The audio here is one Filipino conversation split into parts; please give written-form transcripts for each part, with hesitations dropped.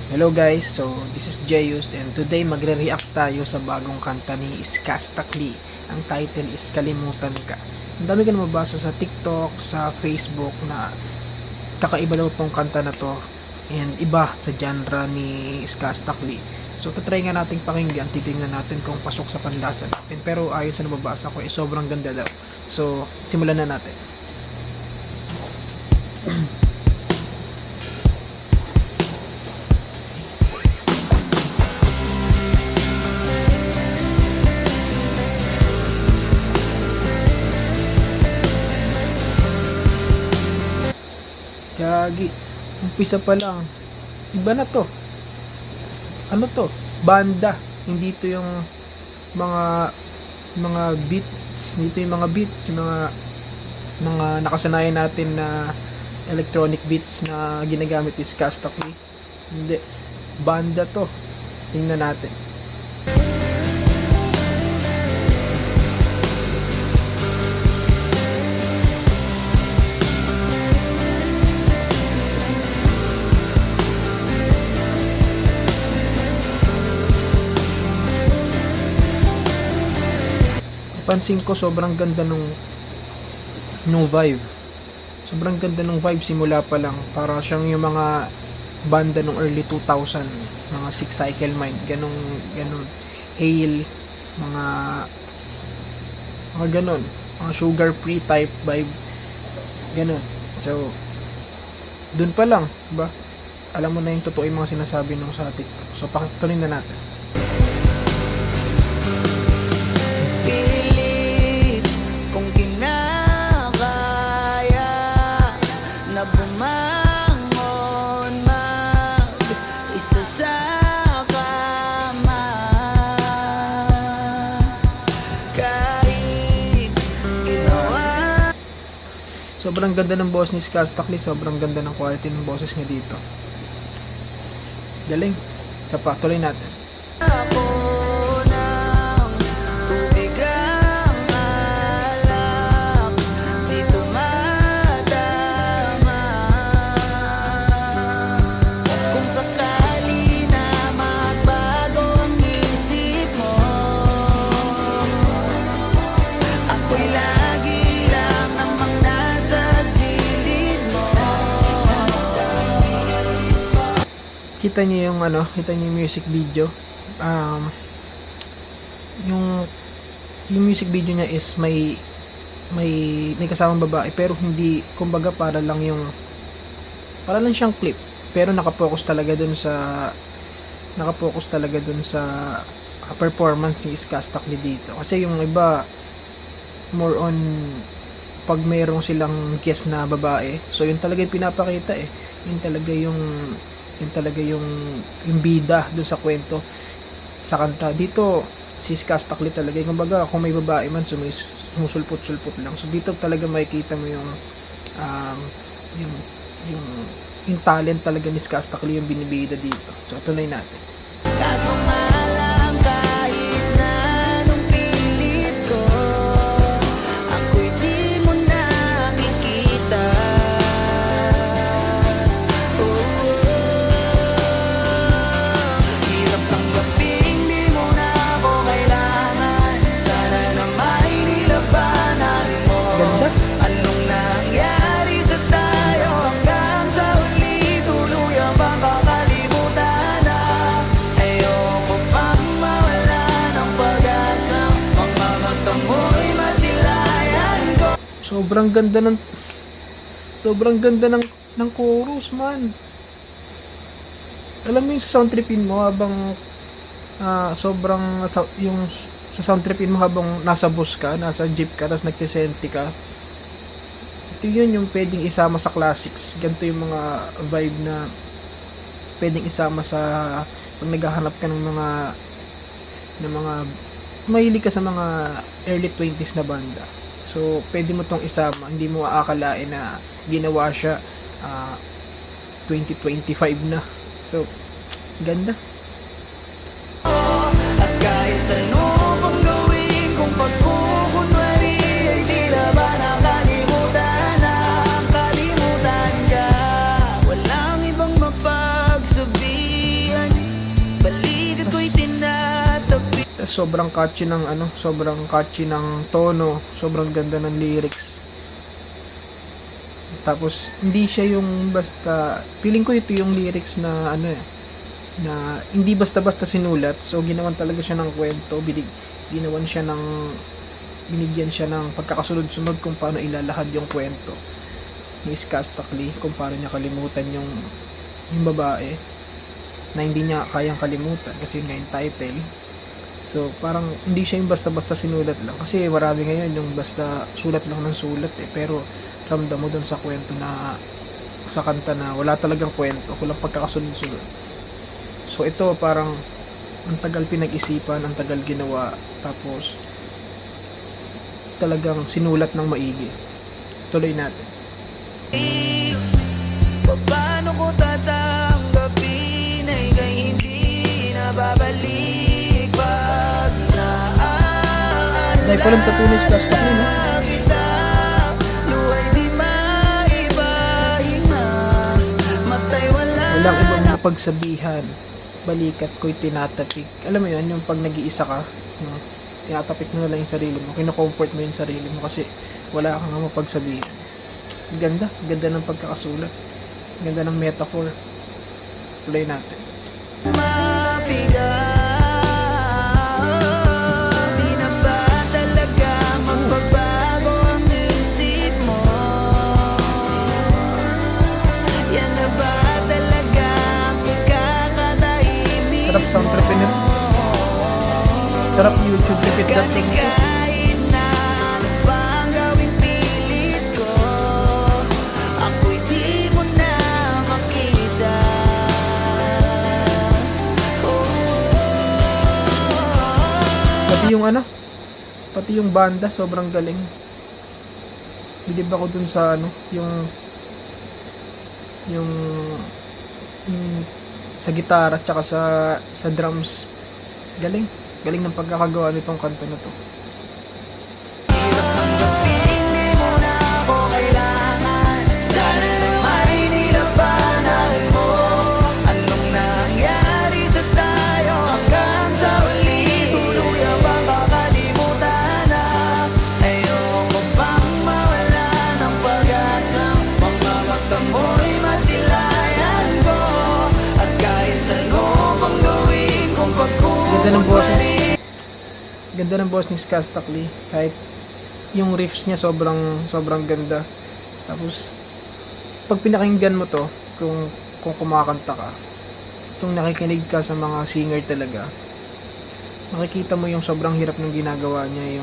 Hello guys, so this is Jeyus and today magre-react tayo sa bagong kanta ni Skastakli. Ang title is Kalimutan Ka. Ang dami ko na mabasa sa TikTok, sa Facebook na kakaiba daw tong kanta na to and iba sa genre ni Skastakli. So tatry nga natin pakinggan, titingnan natin kung pasok sa panlasa natin. Pero ayon sa nababasa ko, sobrang ganda daw. So simulan na natin. Gagi, umpisa pa lang. Iba na to. Ano to? Banda. Hindi to yung mga beats. Dito yung mga beats, yung mga nakasanayan natin na electronic beats na ginagamit is Skastakli. Hindi. Banda to. Tingnan natin. Pansin ko sobrang ganda nung vibe. Sobrang ganda nung vibe simula pa lang. Para siyang yung mga banda nung early 2000, mga Six Cycle Mind, ganun. Hail, mga ganun. Mga Sugar Free type vibe. Ganun. So, dun pa lang, ba? Alam mo na yung totoo yung mga sinasabi nung sa TikTok. So, pakituloy na natin. Sobrang ganda ng boss ni Skastakli, sobrang ganda ng quality ng boses niya dito. Galing. Kapa, tuloy natin. Kita niyo yung kita niyo yung music video. Yung music video niya is may kasamang babae pero hindi, kumbaga para lang siyang clip pero nakapokus talaga dun sa performance ni Skastakli dito. Kasi yung iba more on pag mayroong silang guest na babae, so yun talaga yung pinapakita yun talaga yung bida dun sa kwento sa kanta. Dito si Skastakli talaga yung, kumbaga kung may babae man sumusulpot-sulpot lang. So dito talaga makikita mo yung yung yung talent talaga ni Skastakli yung binibida dito. So tunay natin. Kaso malang kahit na nung pilit ko, ako'y di mo nakikita. Hirap tanggapin, di mo na ako kailangan. Sana na may nilabanan mo. Ganda. Anong nangyari sa tayo hanggang sa huli, tuluyan bang kakalimutan na? Ayoko pang mawala ng pag-asa, mga mata mo'y masilayan ko. Sobrang ganda ng chorus, man. Alam mo yung sound tripin mo habang yung sa sound tripin mo habang nasa bus ka, nasa jeep ka, tapos nagsisenti ka. Ito yun yung pwedeng isama sa classics. Ganito yung mga vibe na pwedeng isama sa pag naghahanap ka ng mga mahilig ka sa mga early 20s na banda. So pwede mo tong isama, hindi mo aakalain na ginawa siya 2025 na. So ganda. At kahit ano pang gawin kung pagkukunwari ay di na ba nakalimutan na kalimutan ka. Walang ibang mapagsabi sobrang catchy ng sobrang catchy ng tono, sobrang ganda ng lyrics. Tapos hindi siya yung basta, feeling ko ito yung lyrics na na hindi basta-basta sinulat. So ginawan talaga siya ng kwento, binigyan siya ng pagkakasunod-sunod kung paano ilalahad yung kwento ni Skastakli, kung paano niya kalimutan yung babae na hindi niya kayang kalimutan kasi nga yung title. So parang hindi siya yung basta-basta sinulat lang, kasi marami ngayon yung basta sulat lang ng sulat pero ramdam mo dun sa kwento na sa kanta na wala talagang kwento, walang pagkakasunod-sunod. So ito parang ang tagal pinag-isipan, ang tagal ginawa, tapos talagang sinulat ng maigi. Tuloy natin. Paano ko tatanggapin ay kay hindi na babalik pag naalala. Dahil palang tatulis ka stock nyo, no? Walang ibang napagsabihan, balikat ko'y tinatapik. Alam mo yun, yung pag nag-iisa ka, tinatapik mo na lang yung sarili mo, kino-comfort mo yung sarili mo kasi wala kang mapagsabihan. Ganda ng pagkakasulat, ganda ng metaphor. Play natin. Di na ba talaga magbabago ang isip mo? Yan na ba talaga ang ikakatahimik mo? Sarap sound trip nito. Sarap YouTube repeat that Kasi song. kahit na ano pang gawing pilit ko, ako'y di mo na makita. Pati yung banda sobrang galing. Bilib ako dun sa yung sa gitara at saka sa drums. Galing ng pagkakagawa nitong kanta na to. Hindi mo na ako kailangan, sana lang mainilabanan mo. Anong nangyari sa tayo hanggang sa uli? Tuluyan bang kakalimutan na? Ayoko pang mawala ng pag-asa. Mga mata mo'y masilayan ko, at kahit ano pang gawin kong Ganda ng boss ni Skastakli. Kahit yung riffs niya sobrang ganda. Tapos pag pinakinggan mo to, kung kumakanta ka, kung nakikinig ka sa mga singer talaga, makikita mo yung sobrang hirap ng ginagawa niya,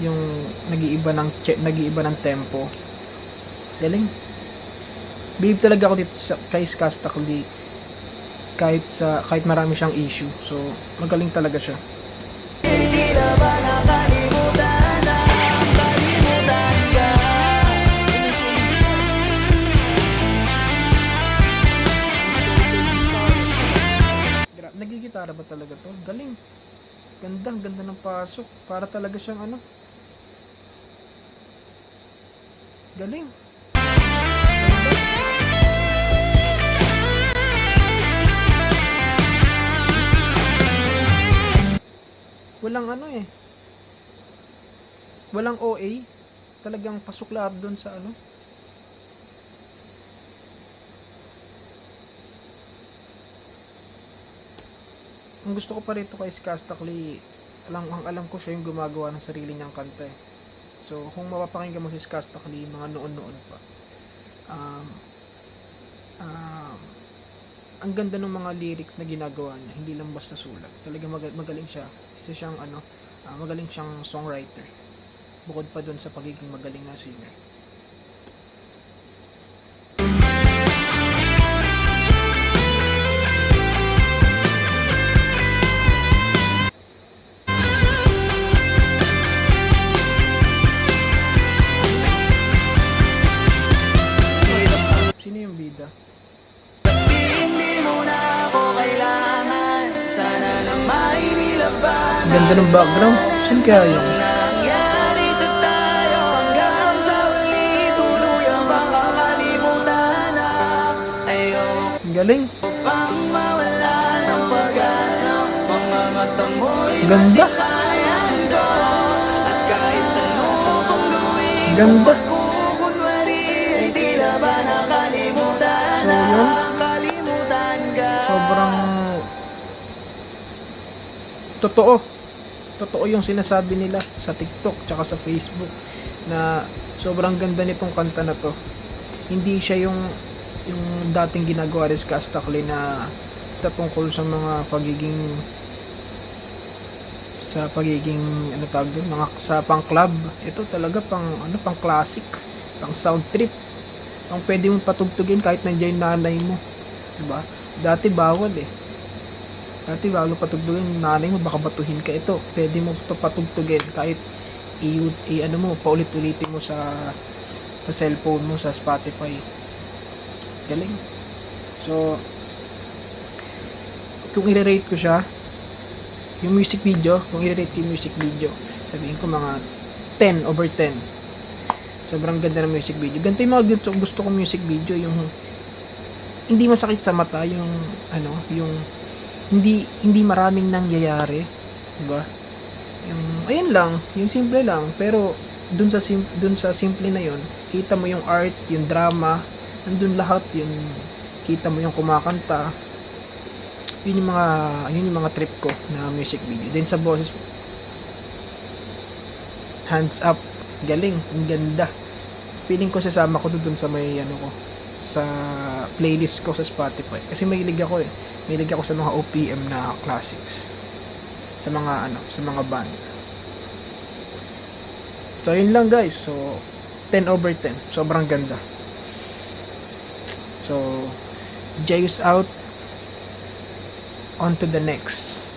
yung nag-iiba ng tempo. Galing. Believe talaga ako dito kay Skastakli, kahit marami siyang issue. So magaling talaga siya. Hindi na ba nakalimutan na kalimutan ka? Nagigitara ba talaga to? Galing. Ganda ng pasok. Para talaga siyang galing. Walang OA. Talagang pasok lahat doon sa Ang gusto ko pa rito kay Skastakli, ang alam ko siya yung gumagawa ng sarili niyang kanta eh. So kung mapapakinggan mo si Skastakli mga noon pa, ang ganda ng mga lyrics na ginagawa niya, hindi lang basta sulat. Talagang magaling siya. Isa siyang magaling siyang songwriter. Bukod pa doon sa pagiging magaling na singer. Sino yung bida? Hindi mo na ako kailangan, sana na mainilabanan. Ganda ng background. Saan kaya yun? Nangyari sa tayo hanggang sa uli, tuluyan bang kakalimutan na? Ayoko Galing. pang mawala ng pag-asa. Mga at amoy Ganda. masilayan ko. At kahit ano pang gawin Ganda. kukunwari ay tila ba nakalimutan So, na yun. kalimutan ka. Sobrang totoo. Totoo yung sinasabi nila sa TikTok tsaka sa Facebook na sobrang ganda nitong kanta na to. Hindi siya yung dating ginagawa rin sa Astakli na tatungkol sa mga pagiging ano tawag doon, mga sa pang club. Ito talaga pang classic, pang sound trip. Ang pwede mong patugtugin kahit nandiyan yung nanay mo, 'di ba? Dati bawal eh. Dati bawal patugtugin yung nanay mo, baka batuhin ka. Ito, pwede mo to patugtugin kahit ano mo, paulit-ulitin mo sa cellphone mo, sa Spotify. Galing. So, kung i-rate ko siya, yung music video, kung i-rate ko yung music video, sabihin ko mga 10 over 10. Sobrang ganda ng music video. Ganito yung mga gusto kong music video, yung hindi masakit sa mata, yung yung hindi maraming nangyayari, 'di ba? Yung ayun lang, yung simple lang, pero dun sa simple na yon, kita mo yung art, yung drama, nandun lahat, yung kita mo yung kumakanta. Yun yung mga trip ko na music video. Then sa boses, hands up, galing, ang ganda. Feeling ko sasama ko dun sa may ko, sa playlist ko sa Spotify. Kasi mahilig ako eh. Mahilig ako sa mga OPM na classics. Sa mga band. So, yun lang guys. So, 10 over 10. Sobrang ganda. So, Jayus out. On to the next.